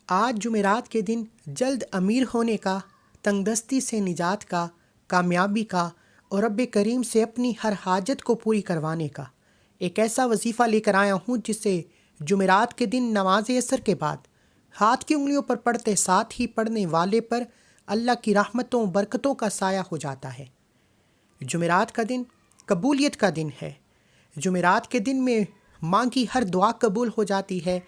آج جمعرات کے دن جلد امیر ہونے کا، تنگ دستی سے نجات کا، کامیابی کا اور رب کریم سے اپنی ہر حاجت کو پوری کروانے کا ایک ایسا وظیفہ لے کر آیا ہوں جسے جمعرات کے دن نماز عصر کے بعد ہاتھ کی انگلیوں پر پڑھتے ساتھ ہی پڑھنے والے پر اللہ کی رحمتوں برکتوں کا سایہ ہو جاتا ہے۔ جمعرات کا دن قبولیت کا دن ہے۔ جمعرات کے دن میں مانگی ہر دعا قبول ہو جاتی ہے۔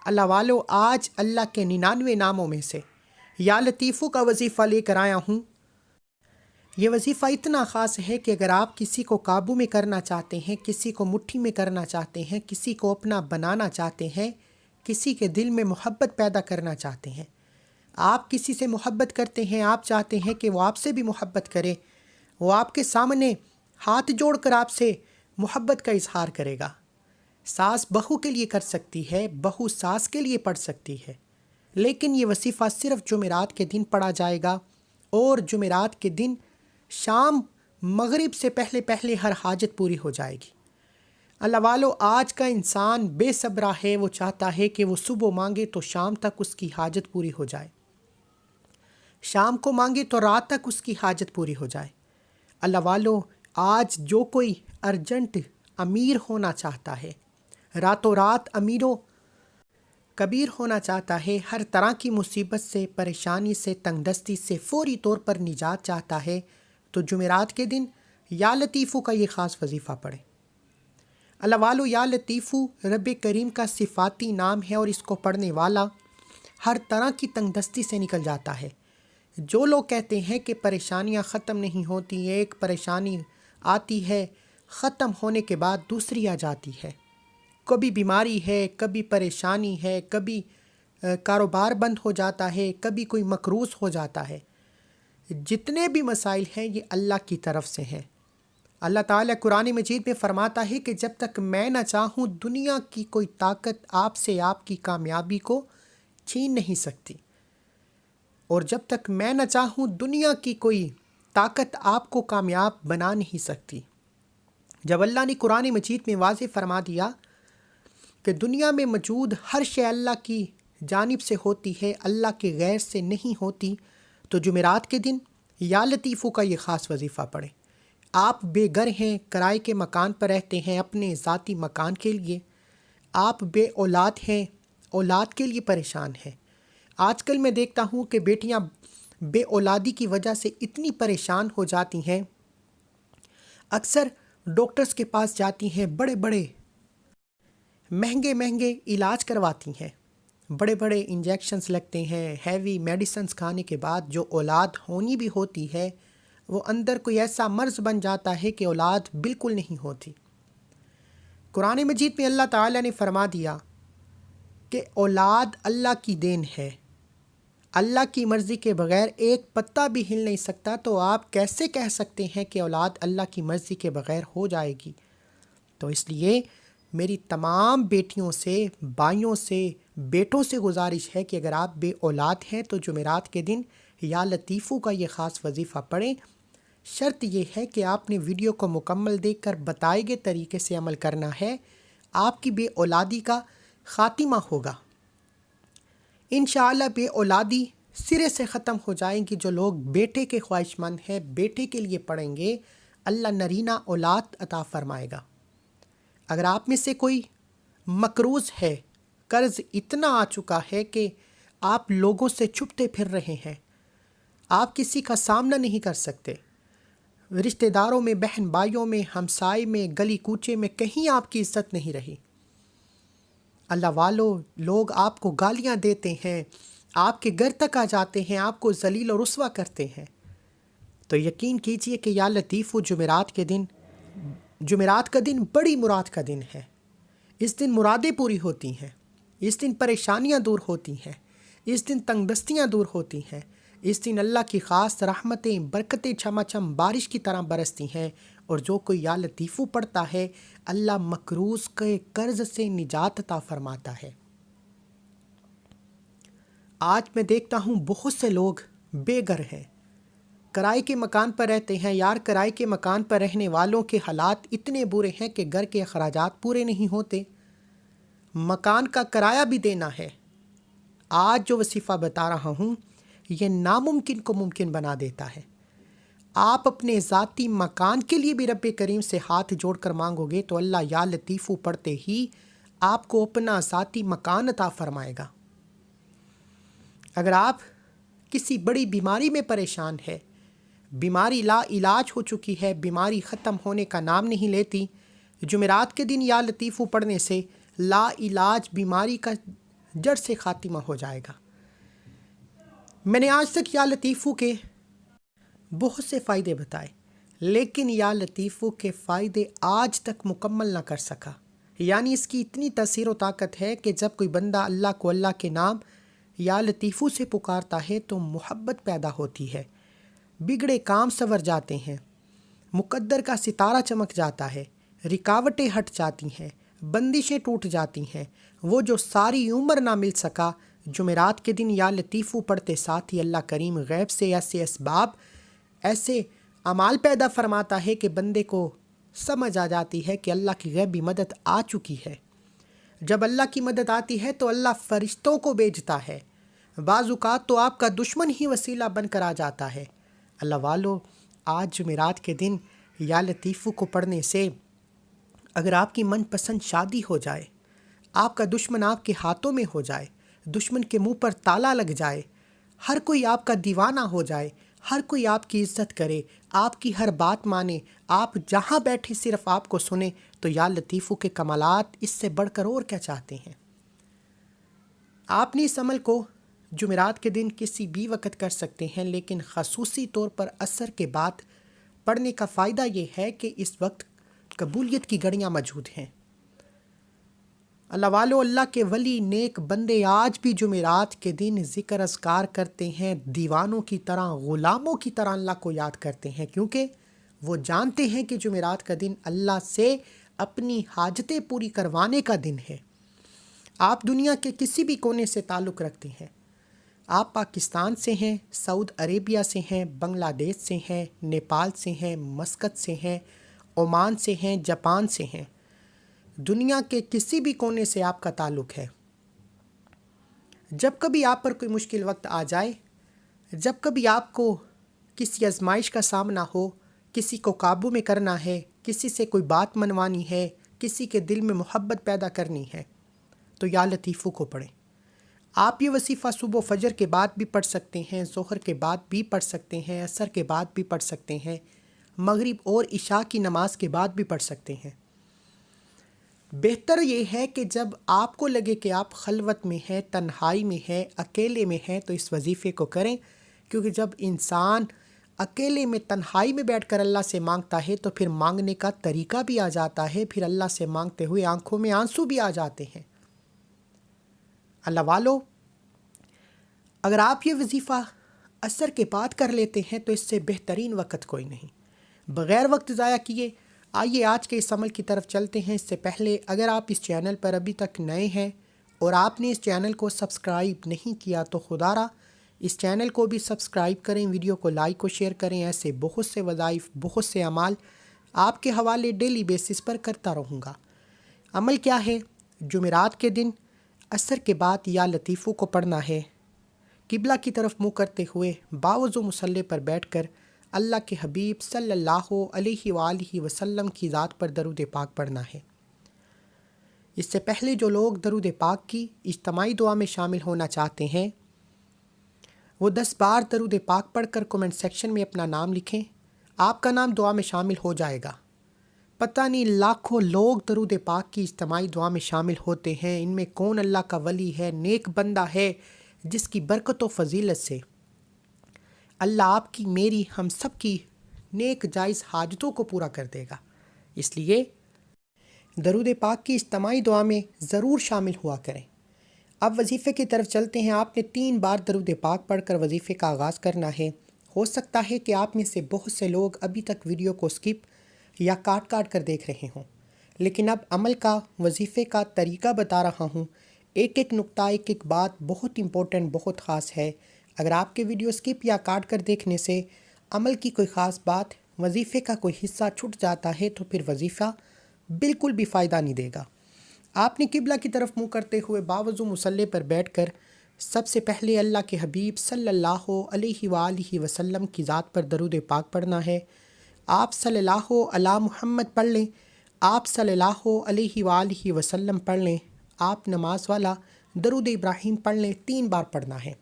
اللہ والو، آج اللہ کے 99 ناموں میں سے یا لطیفو کا وظیفہ لے کر آیا ہوں۔ یہ وظیفہ اتنا خاص ہے کہ اگر آپ کسی کو قابو میں کرنا چاہتے ہیں، کسی کو مٹھی میں کرنا چاہتے ہیں، کسی کو اپنا بنانا چاہتے ہیں، کسی کے دل میں محبت پیدا کرنا چاہتے ہیں، آپ کسی سے محبت کرتے ہیں، آپ چاہتے ہیں کہ وہ آپ سے بھی محبت کرے، وہ آپ کے سامنے ہاتھ جوڑ کر آپ سے محبت کا اظہار کرے گا۔ ساس بہو کے لیے کر سکتی ہے، بہو ساس کے لیے پڑھ سکتی ہے، لیکن یہ وظیفہ صرف جمعرات کے دن پڑھا جائے گا، اور جمعرات کے دن شام مغرب سے پہلے پہلے ہر حاجت پوری ہو جائے گی۔ اللہ والو، آج کا انسان بے صبرا ہے، وہ چاہتا ہے کہ وہ صبح مانگے تو شام تک اس کی حاجت پوری ہو جائے، شام کو مانگے تو رات تک اس کی حاجت پوری ہو جائے۔ اللہ والو، آج جو کوئی ارجنٹ امیر ہونا چاہتا ہے، راتوں رات امیر و کبیر ہونا چاہتا ہے، ہر طرح کی مصیبت سے، پریشانی سے، تنگ دستی سے فوری طور پر نجات چاہتا ہے، تو جمعرات کے دن یا لطیفو کا یہ خاص وظیفہ پڑھیں۔ اللہ والو، یا لطیفو رب کریم کا صفاتی نام ہے، اور اس کو پڑھنے والا ہر طرح کی تنگ دستی سے نکل جاتا ہے۔ جو لوگ کہتے ہیں کہ پریشانیاں ختم نہیں ہوتی، ایک پریشانی آتی ہے، ختم ہونے کے بعد دوسری آ جاتی ہے، کبھی بیماری ہے، کبھی پریشانی ہے، کبھی کاروبار بند ہو جاتا ہے، کبھی کوئی مقروض ہو جاتا ہے، جتنے بھی مسائل ہیں یہ اللہ کی طرف سے ہیں۔ اللہ تعالیٰ قرآن مجید میں فرماتا ہے کہ جب تک میں نہ چاہوں دنیا کی کوئی طاقت آپ سے آپ کی کامیابی کو چھین نہیں سکتی، اور جب تک میں نہ چاہوں دنیا کی کوئی طاقت آپ کو کامیاب بنا نہیں سکتی۔ جب اللہ نے قرآن مجید میں واضح فرما دیا کہ دنیا میں موجود ہر شے اللہ کی جانب سے ہوتی ہے، اللہ کے غیر سے نہیں ہوتی، تو جمعرات کے دن یا لطیفو کا یہ خاص وظیفہ پڑھیں۔ آپ بے گھر ہیں، کرائے کے مکان پر رہتے ہیں اپنے ذاتی مکان کے لیے، آپ بے اولاد ہیں، اولاد کے لیے پریشان ہیں۔ آج کل میں دیکھتا ہوں کہ بیٹیاں بے اولادی کی وجہ سے اتنی پریشان ہو جاتی ہیں، اکثر ڈاکٹرز کے پاس جاتی ہیں، بڑے بڑے مہنگے مہنگے علاج کرواتی ہیں، بڑے بڑے انجیکشنز لگتے ہیں، ہیوی میڈیسنز کھانے کے بعد جو اولاد ہونی بھی ہوتی ہے وہ اندر کوئی ایسا مرض بن جاتا ہے کہ اولاد بالکل نہیں ہوتی۔ قرآن مجید میں اللہ تعالیٰ نے فرما دیا کہ اولاد اللہ کی دین ہے، اللہ کی مرضی کے بغیر ایک پتا بھی ہل نہیں سکتا، تو آپ کیسے کہہ سکتے ہیں کہ اولاد اللہ کی مرضی کے بغیر ہو جائے گی؟ تو اس لیے میری تمام بیٹیوں سے، بھائیوں سے، بیٹوں سے گزارش ہے کہ اگر آپ بے اولاد ہیں تو جمعرات کے دن یا لطیفو کا یہ خاص وظیفہ پڑھیں۔ شرط یہ ہے کہ آپ نے ویڈیو کو مکمل دیکھ کر بتائے گئے طریقے سے عمل کرنا ہے، آپ کی بے اولادی کا خاتمہ ہوگا۔ انشاءاللہ بے اولادی سرے سے ختم ہو جائیں گی۔ جو لوگ بیٹے کے خواہش مند ہیں، بیٹے کے لیے پڑھیں گے، اللہ نرینہ اولاد عطا فرمائے گا۔ اگر آپ میں سے کوئی مقروض ہے، قرض اتنا آ چکا ہے کہ آپ لوگوں سے چھپتے پھر رہے ہیں، آپ کسی کا سامنا نہیں کر سکتے، رشتہ داروں میں، بہن بھائیوں میں، ہمسائے میں، گلی کوچے میں کہیں آپ کی عزت نہیں رہی، اللہ والو، لوگ آپ کو گالیاں دیتے ہیں، آپ کے گھر تک آ جاتے ہیں، آپ کو ذلیل و رسوا کرتے ہیں، تو یقین کیجئے کہ یا لطیفو جمعرات کا دن بڑی مراد کا دن ہے۔ اس دن مرادیں پوری ہوتی ہیں، اس دن پریشانیاں دور ہوتی ہیں، اس دن تنگ دستیاں دور ہوتی ہیں، اس دن اللہ کی خاص رحمتیں، برکتیں چھما چھم بارش کی طرح برستی ہیں، اور جو کوئی یا لطیفو پڑھتا ہے اللہ مقروض کے قرض سے نجات عطا فرماتا ہے۔ آج میں دیکھتا ہوں بہت سے لوگ بے گھر ہیں، کرائے کے مکان پر رہتے ہیں۔ یار، کرائے کے مکان پر رہنے والوں کے حالات اتنے برے ہیں کہ گھر کے اخراجات پورے نہیں ہوتے، مکان کا کرایہ بھی دینا ہے، آج جو وظیفہ بتا رہا ہوں یہ ناممکن کو ممکن بنا دیتا ہے۔ آپ اپنے ذاتی مکان کے لیے بھی رب کریم سے ہاتھ جوڑ کر مانگو گے تو اللہ یا لطیفو پڑھتے ہی آپ کو اپنا ذاتی مکان عطا فرمائے گا۔ اگر آپ کسی بڑی بیماری میں پریشان ہے، بیماری لا علاج ہو چکی ہے، بیماری ختم ہونے کا نام نہیں لیتی، جمعرات کے دن یا لطیفو پڑھنے سے لا علاج بیماری کا جڑ سے خاتمہ ہو جائے گا۔ میں نے آج تک یا لطیفو کے بہت سے فائدے بتائے، لیکن یا لطیفو کے فائدے آج تک مکمل نہ کر سکا۔ یعنی اس کی اتنی تاثیر و طاقت ہے کہ جب کوئی بندہ اللہ کو اللہ کے نام یا لطیفو سے پکارتا ہے تو محبت پیدا ہوتی ہے، بگڑے کام سنور جاتے ہیں، مقدر کا ستارہ چمک جاتا ہے، رکاوٹیں ہٹ جاتی ہیں، بندشیں ٹوٹ جاتی ہیں۔ وہ جو ساری عمر نہ مل سکا، جمعرات کے دن یا لطیفو پڑھتے ساتھ ہی اللہ کریم غیب سے ایسے اسباب، ایسے اعمال پیدا فرماتا ہے کہ بندے کو سمجھ آ جاتی ہے کہ اللہ کی غیبی مدد آ چکی ہے۔ جب اللہ کی مدد آتی ہے تو اللہ فرشتوں کو بھیجتا ہے، بعض اوقات تو آپ کا دشمن ہی وسیلہ بن کر آ جاتا ہے۔ اللہ والو، آج جمعرات کے دن یا لطیفو کو پڑھنے سے اگر آپ کی من پسند شادی ہو جائے، آپ کا دشمن آپ کے ہاتھوں میں ہو جائے، دشمن کے منہ پر تالا لگ جائے، ہر کوئی آپ کا دیوانہ ہو جائے، ہر کوئی آپ کی عزت کرے، آپ کی ہر بات مانے، آپ جہاں بیٹھے صرف آپ کو سنے، تو یا لطیفو کے کمالات اس سے بڑھ کر اور کیا چاہتے ہیں؟ آپ نے اس عمل کو جمعرات کے دن کسی بھی وقت کر سکتے ہیں، لیکن خصوصی طور پر عصر کے بعد پڑھنے کا فائدہ یہ ہے کہ اس وقت قبولیت کی گھڑیاں موجود ہیں۔ اللہ والو، اللہ کے ولی نیک بندے آج بھی جمعرات کے دن ذکر اذکار کرتے ہیں، دیوانوں کی طرح، غلاموں کی طرح اللہ کو یاد کرتے ہیں، کیونکہ وہ جانتے ہیں کہ جمعرات کا دن اللہ سے اپنی حاجتیں پوری کروانے کا دن ہے۔ آپ دنیا کے کسی بھی کونے سے تعلق رکھتے ہیں، آپ پاکستان سے ہیں، سعود عربیہ سے ہیں، بنگلہ دیش سے ہیں، نیپال سے ہیں، مسقط سے ہیں، عمان سے ہیں، جاپان سے ہیں، دنیا کے کسی بھی کونے سے آپ کا تعلق ہے۔ جب کبھی آپ پر کوئی مشکل وقت آ جائے، جب کبھی آپ کو کسی آزمائش کا سامنا ہو، کسی کو قابو میں کرنا ہے، کسی سے کوئی بات منوانی ہے، کسی کے دل میں محبت پیدا کرنی ہے، تو یا لطیفو کو پڑھیں۔ آپ یہ وظیفہ صبح و فجر کے بعد بھی پڑھ سکتے ہیں، ظہر کے بعد بھی پڑھ سکتے ہیں، عصر کے بعد بھی پڑھ سکتے ہیں، مغرب اور عشاء کی نماز کے بعد بھی پڑھ سکتے ہیں۔ بہتر یہ ہے کہ جب آپ کو لگے کہ آپ خلوت میں ہیں، تنہائی میں ہیں، اکیلے میں ہیں، تو اس وظیفے کو کریں، کیونکہ جب انسان اکیلے میں تنہائی میں بیٹھ کر اللہ سے مانگتا ہے تو پھر مانگنے کا طریقہ بھی آ جاتا ہے، پھر اللہ سے مانگتے ہوئے آنکھوں میں آنسو بھی آ جاتے ہیں۔ اللہ والو، اگر آپ یہ وظیفہ عصر کے بعد کر لیتے ہیں تو اس سے بہترین وقت کوئی نہیں۔ بغیر وقت ضائع کیے آئیے آج کے اس عمل کی طرف چلتے ہیں۔ اس سے پہلے اگر آپ اس چینل پر ابھی تک نئے ہیں اور آپ نے اس چینل کو سبسکرائب نہیں کیا تو خدا را اس چینل کو بھی سبسکرائب کریں، ویڈیو کو لائک و شیئر کریں۔ ایسے بہت سے وظائف، بہت سے اعمال آپ کے حوالے ڈیلی بیسس پر کرتا رہوں گا۔ عمل کیا ہے؟ جمعرات کے دن عصر کے بعد یا لطیفو کو پڑھنا ہے، قبلہ کی طرف منہ کرتے ہوئے باوضو مصلی پر بیٹھ کر اللہ کے حبیب صلی اللہ علیہ وآلہ وسلم کی ذات پر درود پاک پڑھنا ہے۔ اس سے پہلے جو لوگ درود پاک کی اجتماعی دعا میں شامل ہونا چاہتے ہیں وہ 10 بار درود پاک پڑھ کر کومنٹ سیکشن میں اپنا نام لکھیں، آپ کا نام دعا میں شامل ہو جائے گا۔ پتہ نہیں لاکھوں لوگ درود پاک کی اجتماعی دعا میں شامل ہوتے ہیں، ان میں کون اللہ کا ولی ہے، نیک بندہ ہے جس کی برکت و فضیلت سے اللہ آپ کی، میری، ہم سب کی نیک جائز حاجتوں کو پورا کر دے گا۔ اس لیے درود پاک کی اجتماعی دعا میں ضرور شامل ہوا کریں۔ اب وظیفے کی طرف چلتے ہیں۔ آپ نے 3 بار درود پاک پڑھ کر وظیفے کا آغاز کرنا ہے۔ ہو سکتا ہے کہ آپ میں سے بہت سے لوگ ابھی تک ویڈیو کو سکپ یا کاٹ کر دیکھ رہے ہوں، لیکن اب عمل کا، وظیفے کا طریقہ بتا رہا ہوں۔ ایک ایک نقطہ، ایک ایک بات بہت امپورٹنٹ، بہت خاص ہے۔ اگر آپ کے ویڈیو سکپ یا کاٹ کر دیکھنے سے عمل کی کوئی خاص بات، وظیفے کا کوئی حصہ چھوٹ جاتا ہے تو پھر وظیفہ بالکل بھی فائدہ نہیں دے گا۔ آپ نے قبلہ کی طرف منہ کرتے ہوئے باوضو مصلی پر بیٹھ کر سب سے پہلے اللہ کے حبیب صلی اللہ علیہ وآلہ وسلم کی ذات پر درود پاک پڑھنا ہے۔ آپ صلی اللہ علی محمد پڑھ لیں، آپ صلی اللہ علیہ وآلہ وسلم پڑھ لیں، آپ نماز والا درود ابراہیم پڑھ لیں، 3 بار پڑھنا ہے۔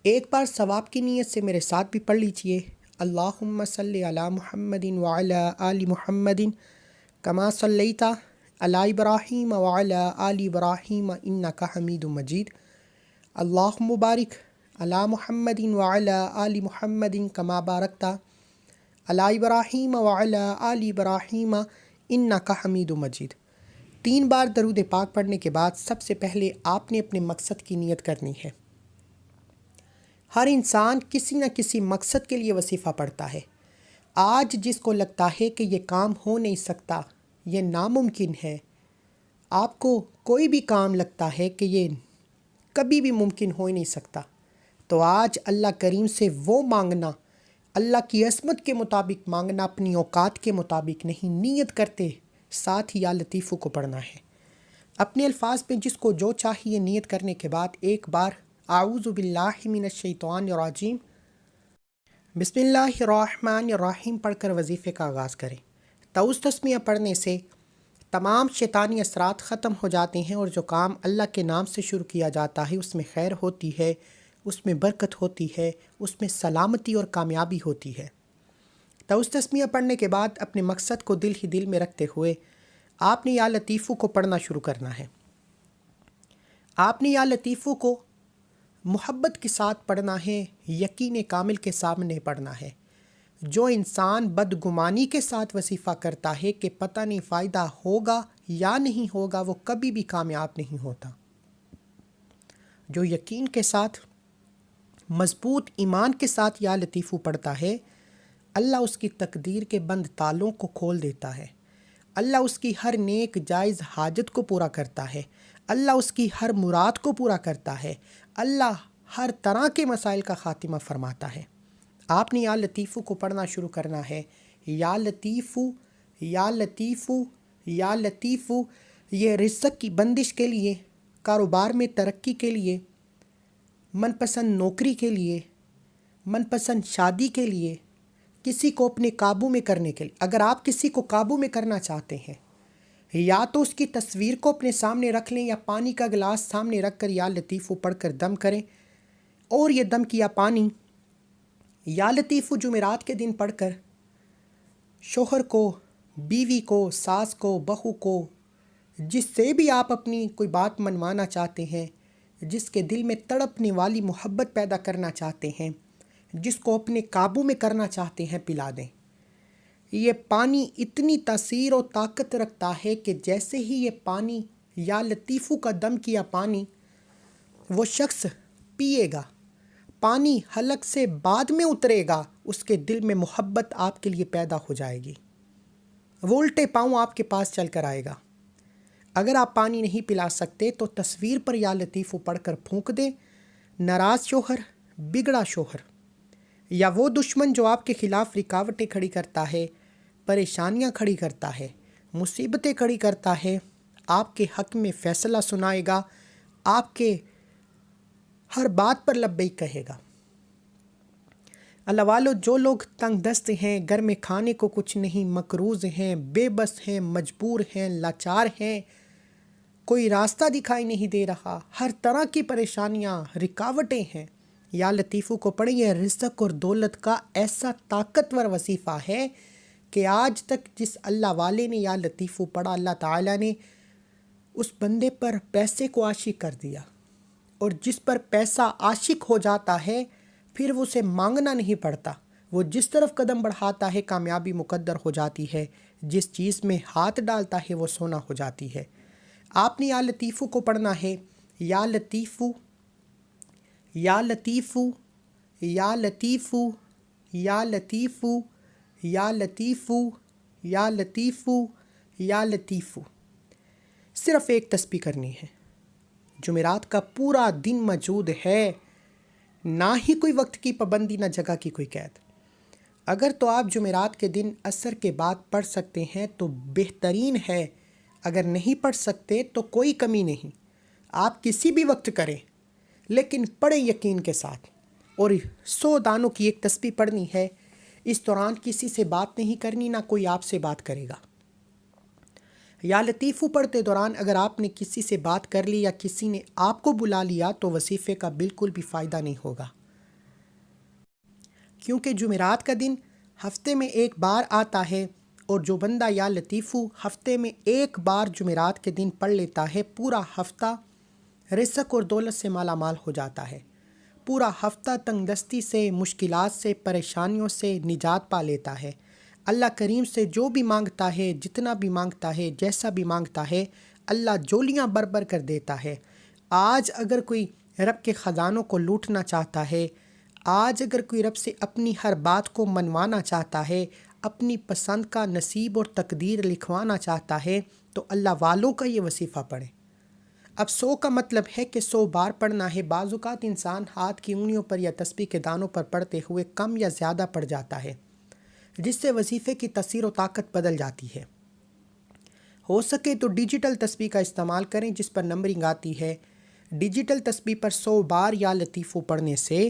ایک بار ثواب کی نیت سے میرے ساتھ بھی پڑھ لیجئے، اللہم صلی علی محمد وعلی آل محمد کما صلیت علی ابراہیم وعلی آل ابراہیم انک حمید مجید، اللہم بارک علی محمد وعلی آل محمد کما بارکت علی ابراہیم وعلی آل ابراہیم انک حمید مجید۔ 3 بار درود پاک پڑھنے کے بعد سب سے پہلے آپ نے اپنے مقصد کی نیت کرنی ہے۔ ہر انسان کسی نہ کسی مقصد کے لیے وظیفہ پڑھتا ہے۔ آج جس کو لگتا ہے کہ یہ کام ہو نہیں سکتا، یہ ناممکن ہے، آپ کو کوئی بھی کام لگتا ہے کہ یہ کبھی بھی ممکن ہو ہی نہیں سکتا، تو آج اللہ کریم سے وہ مانگنا، اللہ کی عظمت کے مطابق مانگنا، اپنی اوقات کے مطابق نہیں، نیت کرتے ساتھ ہی یا لطیفو کو پڑھنا ہے۔ اپنے الفاظ میں جس کو جو چاہیے نیت کرنے کے بعد ایک بار اعوذ باللہ من الشیطان الرجیم بسم اللہ الرحمن الرحیم پڑھ کر وظیفے کا آغاز کریں۔ تعوذ تسمیہ پڑھنے سے تمام شیطانی اثرات ختم ہو جاتے ہیں، اور جو کام اللہ کے نام سے شروع کیا جاتا ہے اس میں خیر ہوتی ہے، اس میں برکت ہوتی ہے، اس میں سلامتی اور کامیابی ہوتی ہے۔ تعوذ تسمیہ پڑھنے کے بعد اپنے مقصد کو دل ہی دل میں رکھتے ہوئے آپ نے یا لطیفو کو پڑھنا شروع کرنا ہے۔ آپ نے یا لطیفو کو محبت کے ساتھ پڑھنا ہے، یقین کامل کے سامنے پڑھنا ہے۔ جو انسان بدگمانی کے ساتھ وظیفہ کرتا ہے کہ پتہ نہیں فائدہ ہوگا یا نہیں ہوگا، وہ کبھی بھی کامیاب نہیں ہوتا۔ جو یقین کے ساتھ، مضبوط ایمان کے ساتھ یا لطیفو پڑھتا ہے، اللہ اس کی تقدیر کے بند تالوں کو کھول دیتا ہے، اللہ اس کی ہر نیک جائز حاجت کو پورا کرتا ہے، اللہ اس کی ہر مراد کو پورا کرتا ہے، اللہ ہر طرح کے مسائل کا خاتمہ فرماتا ہے۔ آپ نے یا لطیفو کو پڑھنا شروع کرنا ہے، یا لطیفو یا لطیفو یا لطیفو۔ یہ رزق کی بندش کے لیے، کاروبار میں ترقی کے لیے، من پسند نوکری کے لیے، من پسند شادی کے لیے، کسی کو اپنے قابو میں کرنے کے لیے۔ اگر آپ کسی کو قابو میں کرنا چاہتے ہیں، یا تو اس کی تصویر کو اپنے سامنے رکھ لیں، یا پانی کا گلاس سامنے رکھ کر یا لطیفو پڑھ کر دم کریں، اور یہ دم کیا پانی یا لطیفو جمعرات کے دن پڑھ کر شوہر کو، بیوی کو، ساس کو، بہو کو، جس سے بھی آپ اپنی کوئی بات منوانا چاہتے ہیں، جس کے دل میں تڑپنے والی محبت پیدا کرنا چاہتے ہیں، جس کو اپنے قابو میں کرنا چاہتے ہیں، پلا دیں۔ یہ پانی اتنی تاثیر و طاقت رکھتا ہے کہ جیسے ہی یہ پانی یا لطیفو کا دم کیا پانی وہ شخص پیے گا، پانی حلق سے بعد میں اترے گا، اس کے دل میں محبت آپ کے لیے پیدا ہو جائے گی، وہ الٹے پاؤں آپ کے پاس چل کر آئے گا۔ اگر آپ پانی نہیں پلا سکتے تو تصویر پر یا لطیفو پڑھ کر پھونک دیں۔ ناراض شوہر، بگڑا شوہر، یا وہ دشمن جو آپ کے خلاف رکاوٹیں کھڑی کرتا ہے، پریشانیاں کھڑی کرتا ہے، مصیبتیں کھڑی کرتا ہے، آپ کے حق میں فیصلہ سنائے گا، آپ کے ہر بات پر لبیک کہے گا۔ اللہ والو، جو لوگ تنگ دست ہیں، گھر میں کھانے کو کچھ نہیں، مقروض ہیں، بے بس ہیں، مجبور ہیں، لاچار ہیں، کوئی راستہ دکھائی نہیں دے رہا، ہر طرح کی پریشانیاں، رکاوٹیں ہیں، یا لطیفو کو پڑھیں۔ یہ رزق اور دولت کا ایسا طاقتور وظیفہ ہے کہ آج تک جس اللہ والے نے یا لطیفو پڑھا، اللہ تعالیٰ نے اس بندے پر پیسے کو عاشق کر دیا، اور جس پر پیسہ عاشق ہو جاتا ہے پھر وہ اسے مانگنا نہیں پڑتا، وہ جس طرف قدم بڑھاتا ہے کامیابی مقدر ہو جاتی ہے، جس چیز میں ہاتھ ڈالتا ہے وہ سونا ہو جاتی ہے۔ آپ نے یا لطیفو کو پڑھنا ہے، یا لطیفو یا لطیفو یا لطیفو یا لطیفو یا لطیفو یا لطیفو یا لطیفو۔ صرف ایک تسبیح کرنی ہے۔ جمعرات کا پورا دن موجود ہے، نہ ہی کوئی وقت کی پابندی، نہ جگہ کی کوئی قید۔ اگر تو آپ جمعرات کے دن عصر کے بعد پڑھ سکتے ہیں تو بہترین ہے، اگر نہیں پڑھ سکتے تو کوئی کمی نہیں، آپ کسی بھی وقت کریں، لیکن پڑھیں یقین کے ساتھ۔ اور 100 دانوں کی ایک تسبیح پڑھنی ہے۔ اس دوران کسی سے بات نہیں کرنی، نہ کوئی آپ سے بات کرے گا۔ یا لطیفو پڑھتے دوران اگر آپ نے کسی سے بات کر لی یا کسی نے آپ کو بلا لیا تو وظیفے کا بالکل بھی فائدہ نہیں ہوگا، کیونکہ جمعرات کا دن ہفتے میں ایک بار آتا ہے، اور جو بندہ یا لطیفو ہفتے میں ایک بار جمعرات کے دن پڑھ لیتا ہے، پورا ہفتہ رزق اور دولت سے مالا مال ہو جاتا ہے، پورا ہفتہ تنگ دستی سے، مشکلات سے، پریشانیوں سے نجات پا لیتا ہے۔ اللہ کریم سے جو بھی مانگتا ہے، جتنا بھی مانگتا ہے، جیسا بھی مانگتا ہے، اللہ جولیاں بر بر کر دیتا ہے۔ آج اگر کوئی رب کے خزانوں کو لوٹنا چاہتا ہے، آج اگر کوئی رب سے اپنی ہر بات کو منوانا چاہتا ہے، اپنی پسند کا نصیب اور تقدیر لکھوانا چاہتا ہے، تو اللہ والوں کا یہ وظیفہ پڑھیں۔ اب 100 کا مطلب ہے کہ 100 بار پڑھنا ہے۔ بعض اوقات انسان ہاتھ کی انگلیوں پر یا تسبیح کے دانوں پر پڑھتے ہوئے کم یا زیادہ پڑھ جاتا ہے، جس سے وظیفے کی تاثیر و طاقت بدل جاتی ہے۔ ہو سکے تو ڈیجیٹل تسبیح کا استعمال کریں جس پر نمبرنگ آتی ہے۔ ڈیجیٹل تسبیح پر 100 بار یا لطیفو پڑھنے سے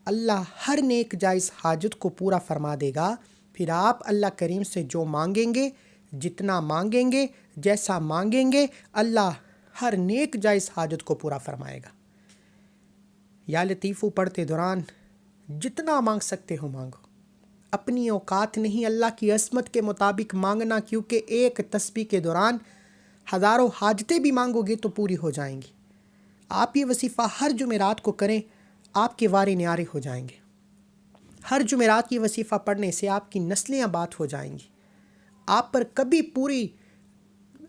اللہ ہر نیک جائز حاجت کو پورا فرما دے گا۔ پھر آپ اللہ کریم سے جو مانگیں گے، جتنا مانگیں گے، جیسا مانگیں گے، اللہ ہر نیک جائز حاجت کو پورا فرمائے گا۔ یا لطیفو پڑھتے دوران جتنا مانگ سکتے ہو مانگو، اپنی اوقات نہیں، اللہ کی عظمت کے مطابق مانگنا، کیونکہ ایک تسبیح کے دوران ہزاروں حاجتیں بھی مانگو گے تو پوری ہو جائیں گی۔ آپ یہ وظیفہ ہر جمعرات کو کریں، آپ کے وارے نیارے ہو جائیں گے۔ ہر جمعرات یہ وظیفہ پڑھنے سے آپ کی نسلیں آباد ہو جائیں گی، آپ پر کبھی پوری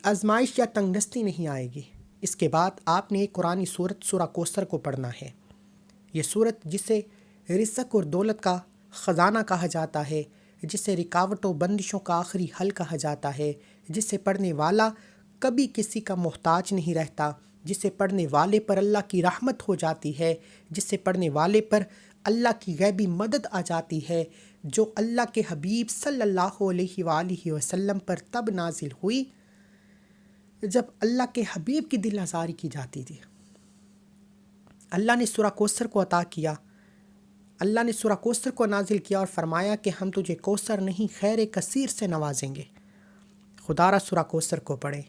آزمائش یا تنگ دستی نہیں آئے گی۔ اس کے بعد آپ نے ایک قرآنی سورت سورہ کوثر کو پڑھنا ہے۔ یہ سورت جسے رزق اور دولت کا خزانہ کہا جاتا ہے، جسے رکاوٹوں بندشوں کا آخری حل کہا جاتا ہے، جسے پڑھنے والا کبھی کسی کا محتاج نہیں رہتا، جسے پڑھنے والے پر اللہ کی رحمت ہو جاتی ہے، جسے پڑھنے والے پر اللہ کی غیبی مدد آ جاتی ہے، جو اللہ کے حبیب صلی اللہ علیہ وآلہ وسلم پر تب نازل ہوئی جب اللہ کے حبیب کی دل آزاری کی جاتی تھی۔ اللہ نے سورہ کوثر کو عطا کیا، اللہ نے سورہ کوثر کو نازل کیا اور فرمایا کہ ہم تجھے کوثر نہیں خیر کثیر سے نوازیں گے۔ خدا را سورہ کوثر کو پڑھیں،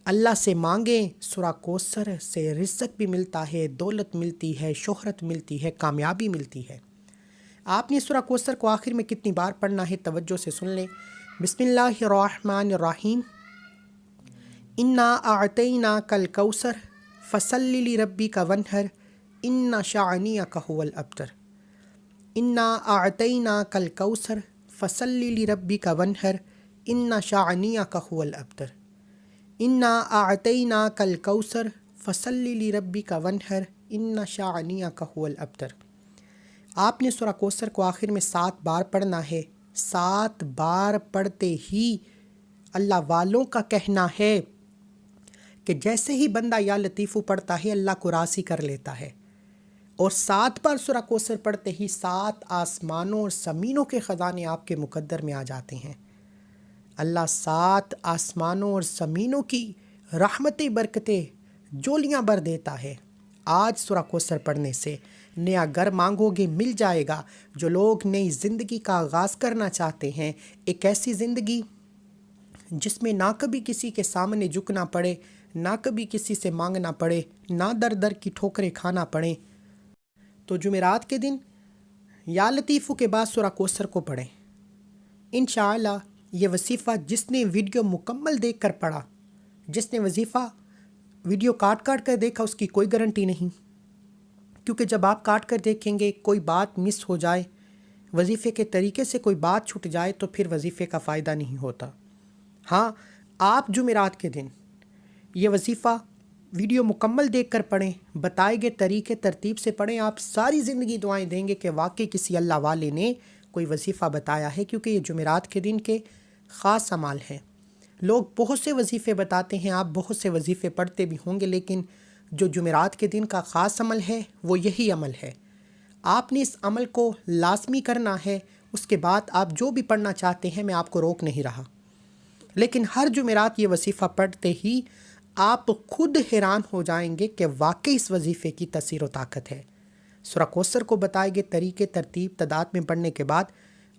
اللہ سے مانگیں۔ سورہ کوثر سے رزق بھی ملتا ہے، دولت ملتی ہے، شہرت ملتی ہے، کامیابی ملتی ہے۔ آپ نے سورہ کوثر کو آخر میں کتنی بار پڑھنا ہے توجہ سے سن لیں۔ بسم اللہ الرحمن الرحیم، انا اعطیناک الکوثر فصلی لربک وانحر ان شانئک ھو الابتر۔ انا اعطیناک الکوثر فصلی لربک وانحر ان شانئک ھو الابتر۔ انا اعطیناک الکوثر فصلی لربک وانحر ان شانئک ھو الابتر۔ آپ نے سورہ کوثر کو آخر میں 7 بار پڑھنا ہے۔ 7 بار پڑھتے ہی اللہ والوں کا کہنا ہے کہ جیسے ہی بندہ یا لطیفو پڑھتا ہے اللہ کو راضی کر لیتا ہے، اور 7 بار سورہ کوثر پڑھتے ہی 7 آسمانوں اور زمینوں کے خزانے آپ کے مقدر میں آ جاتے ہیں۔ اللہ 7 آسمانوں اور زمینوں کی رحمتیں برکتیں جولیاں بھر دیتا ہے۔ آج سورہ کوثر پڑھنے سے نیا گھر مانگو گے مل جائے گا۔ جو لوگ نئی زندگی کا آغاز کرنا چاہتے ہیں، ایک ایسی زندگی جس میں نہ کبھی کسی کے سامنے جھکنا پڑے، نہ کبھی کسی سے مانگنا پڑے، نہ در در کی ٹھوکریں کھانا پڑے، تو جمعرات کے دن یا لطیفو کے بعد سورہ کوثر کو پڑھیں۔ انشاءاللہ یہ وظیفہ جس نے ویڈیو مکمل دیکھ کر پڑھا، جس نے وظیفہ ویڈیو کاٹ کر دیکھا، اس کی کوئی گارنٹی نہیں، کیونکہ جب آپ کاٹ کر دیکھیں گے کوئی بات مس ہو جائے، وظیفے کے طریقے سے کوئی بات چھوٹ جائے تو پھر وظیفے کا فائدہ نہیں ہوتا۔ ہاں، آپ جمعرات کے دن یہ وظیفہ ویڈیو مکمل دیکھ کر پڑھیں، بتائے گئے طریقے ترتیب سے پڑھیں، آپ ساری زندگی دعائیں دیں گے کہ واقعی کسی اللہ والے نے کوئی وظیفہ بتایا ہے، کیونکہ یہ جمعرات کے دن کے خاص اعمال ہیں۔ لوگ بہت سے وظیفے بتاتے ہیں، آپ بہت سے وظیفے پڑھتے بھی ہوں گے، لیکن جو جمعرات کے دن کا خاص عمل ہے وہ یہی عمل ہے۔ آپ نے اس عمل کو لازمی کرنا ہے، اس کے بعد آپ جو بھی پڑھنا چاہتے ہیں میں آپ کو روک نہیں رہا، لیکن ہر جمعرات یہ وظیفہ پڑھتے ہی آپ خود حیران ہو جائیں گے کہ واقعی اس وظیفے کی تاثیر و طاقت ہے۔ سورہ کوثر کو بتائے گئے طریقے ترتیب تعداد میں پڑھنے کے بعد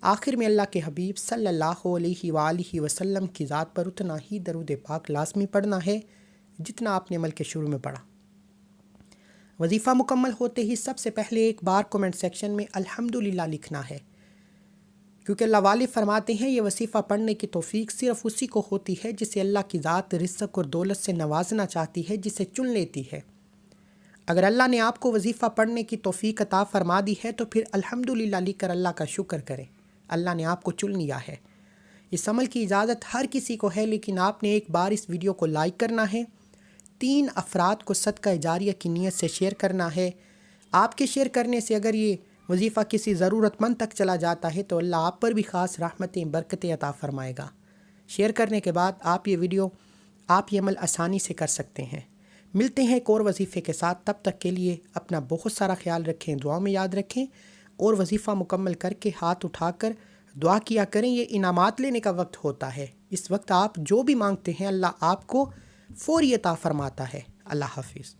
آخر میں اللہ کے حبیب صلی اللہ علیہ وآلہ وسلم کی ذات پر اتنا ہی درود پاک لازمی پڑھنا ہے جتنا آپ نے عمل کے شروع میں پڑھا۔ وظیفہ مکمل ہوتے ہی سب سے پہلے ایک بار کومنٹ سیکشن میں الحمدللہ لکھنا ہے، کیونکہ اللہ والے فرماتے ہیں یہ وظیفہ پڑھنے کی توفیق صرف اسی کو ہوتی ہے جسے اللہ کی ذات رزق اور دولت سے نوازنا چاہتی ہے، جسے چن لیتی ہے۔ اگر اللہ نے آپ کو وظیفہ پڑھنے کی توفیق عطا فرما دی ہے تو پھر الحمدللہ لکھ کر اللہ کا شکر کریں، اللہ نے آپ کو چن لیا ہے۔ اس عمل کی اجازت ہر کسی کو ہے، لیکن آپ نے ایک بار اس ویڈیو کو لائک کرنا ہے، 3 افراد کو صدقہ جاریہ کی نیت سے شیئر کرنا ہے۔ آپ کے شیئر کرنے سے اگر یہ وظیفہ کسی ضرورت مند تک چلا جاتا ہے تو اللہ آپ پر بھی خاص رحمتیں برکتیں عطا فرمائے گا۔ شیئر کرنے کے بعد آپ یہ عمل آسانی سے کر سکتے ہیں۔ ملتے ہیں ایک اور وظیفے کے ساتھ، تب تک کے لیے اپنا بہت سارا خیال رکھیں، دعا میں یاد رکھیں، اور وظیفہ مکمل کر کے ہاتھ اٹھا کر دعا کیا کریں۔ یہ انعامات لینے کا وقت ہوتا ہے، اس وقت آپ جو بھی مانگتے ہیں اللہ آپ کو فوری عطا فرماتا ہے۔ اللہ حافظ۔